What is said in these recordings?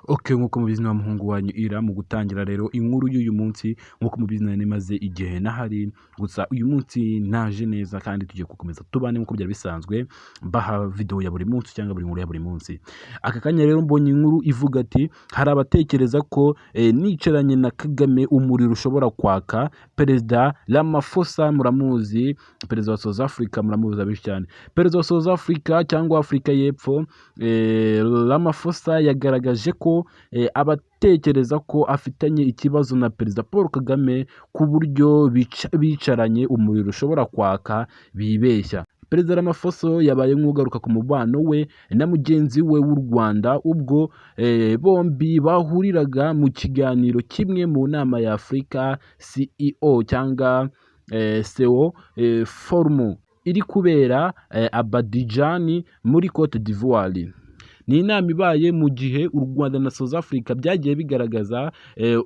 Okay, nk'uko mubizi ni wa muhungu wanyu Ira mu gutangira rero inkuru y'uyu munsi nk'uko mubizi nari maze igihe nahari, gusa uyu munsi naje neza kandi tugiye gukomeza tubane nk'uko byari bisanzwe mbaha video ya buri munsi cyangwa buri nkuru ya buri munsi. Aka kanya rero mbonye inkuru ivuga ati hari abatekereza ko nicaranye na Kagame umuriro ushobora kwaka. Perezida Ramaphosa muramuzi, perezida wa South Africa muramuzi abishi cyane. Perezida wa South Africa cyangwa Afrika y'Epfo, Ramaphosa yagaragaje ko abatekereza ko afitanye ikibazo na Perezida Paul Kagame ku buryo bicaranye umuriro ushobora kwaka bibeshya. Perezida Ramaphosa yabaye nk'ugaruka ku mubano we na mugenzi we w'u Rwanda ubwo bombi bahuriraga mu kiganiro kimwe mu nama ya Africa CEO cyangwa CEO Forum iri kubera Abidjan muri Cote d'Ivoire. Ni inama ibaye mu gihe u Rwanda na South Africa byagiye bigaragaza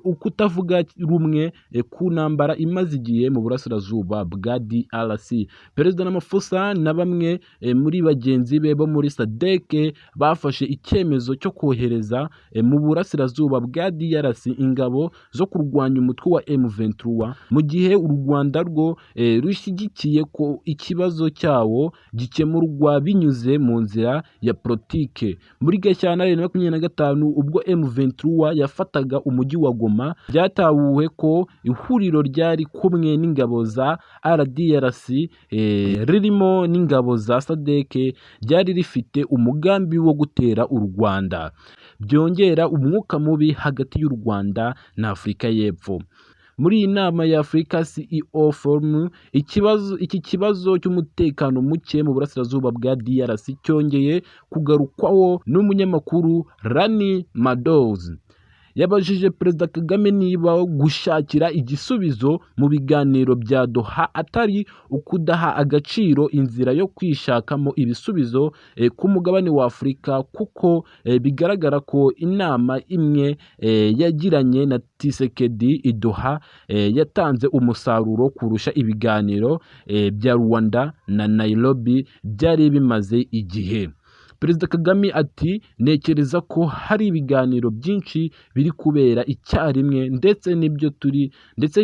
ukutavuga rumwe ku ntambara imaze igihe mu burasirazuba bwa DRC. Perezida Ramaphosa na bamwe muri bagenzi be bo muri SADC bafashe icyemezo cyo kohereza mu burasirazuba bwa DRC ingabo zo kurwanya umutwe wa M23 mu gihe u Rwanda rwo rushyigikiye ko ikibazo cyawo gikemurwa binyuze mu nzira ya politike. Muri Gashyantare 2025 ubwo M23 yafataga umujyi wa Goma, byatahuwe ko ihuriro ryari kumwe n'ingabo za RDRC ririmo n'ingabo za SADC ryari rifite umugambi wo gutera u Rwanda, byongera umwuka mubi hagati y'u Rwanda na Afrika y'Epfo. Muri iyi nama ya Africa CEO Forum, iki kibazo cy'umutekano muke mu burasirazuba bwa DRC cyongeye kugarukwaho n'umunyamakuru Rani Madoz. Yabajije Perezida Kagame niba gushakira igisubizo mu biganiro bya Doha atari ukudaha agaciro inzira yo kwishakamo ibisubizo ku mugabane wa Afurika, kuko bigaragara ko inama imwe yagiranye na Tshisekedi i Doha yatanze umusaruro kurusha ibiganiro bya Rwanda na Nairobi byari bimaze igihe. Perezida Kagame ati nekereza ko hari ibiganiro byinshi biri kubera icyarimwe ndetse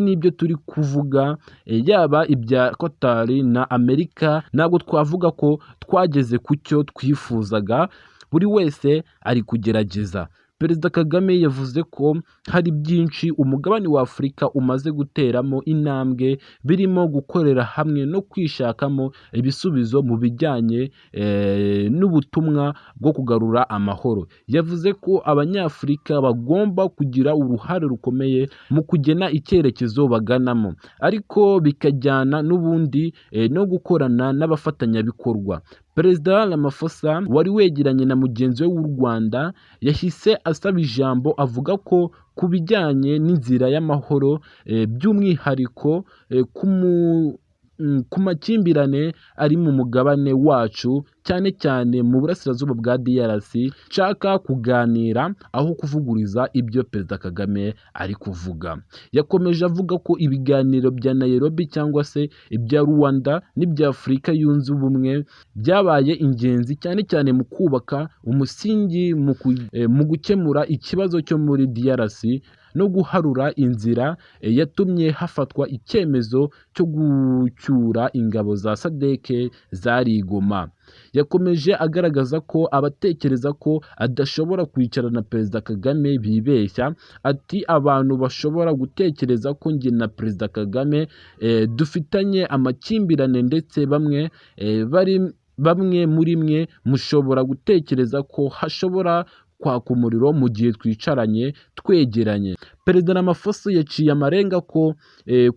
n'ibyo turi kuvuga yaba ibya Qatar na Amerika ntabwo twavuga ko twageze ku cyo twifuzaga, buri wese ari kugerageza. Perezida Kagame yavuze ko hari byinshi umugabane wa Afurika umaze guteramo intambwe birimo gukorera hamwe no kwishakamo ibisubizo mu bijyanye n'ubutumwa bwo kugarura amahoro. Yavuze ko Abanyafurika bagomba kugira uruhare rukomeye mu kugena icyerekezo baganamo, ariko bikajyana n'ubundi no gukorana n'abafatanyabikorwa. Perezida Ramaphosa wari wegeranye na mugenzi we w'u Rwanda yahise asaba ijambo avuga ko ku bijyanye n'inzira y'amahoro by'umwihariko ku makimbirane ari mu mugabane wacu cyane cyane mu burasirazuba bwa DRC, nshaka kuganira aho kuvuguriza ibyo Perezida Kagame ari kuvuga. Yakomeje avuga ko ibiganiro bya Nairobi cyangwa se ibya Rwanda n'ibya Afurika yunze ubumwe byabaye ingenzi cyane cyane mu kubaka umusingi mu gukemura ikibazo cyo muri DRC no guharura inzira yatumye hafatwa icyemezo cyo gucyura ingabo za SADC zari i Goma. Yakomeje agaragaza ko abatekereza ko adashobora kwicara na Perezida Kagame bibeshya. Ati abantu bashobora gutekereza ko njye na Perezida Kagame dufitanye amakimbirane ndetse bamwe muri mwe mushobora gutekereza ko hashobora kwaka umuriro mu gihe twicaranye twegeranye. Perezida Ramaphosa yaciye amarenga ko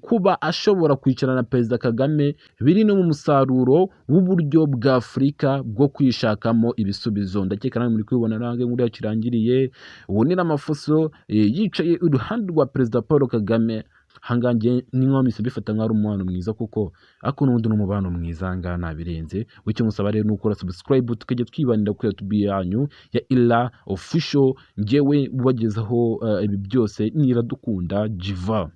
kuba ashobora kwicara na Perezida Kagame biri no mu musaruro w'uburyo bwa Afurika bwo kwishakamo ibisubizo. Ndakeka namwe muri kubibona nange nkuru yakirangiriye. Ubu ni Ramaphosa yicaye iruhande rwa Perezida Paul Kagame. Hangange n'inkomisi bifata nk'ari umubano mwiza, kuko ako n'ubundi n'umubano mwiza ngaha nabirenze. Wicyo musaba rero n'ukora subscribe tukajya twibanira kuri YouTube yanyu ya Ira Official, njyewe ubagezaho ibi byose. Niradukunda Jiva.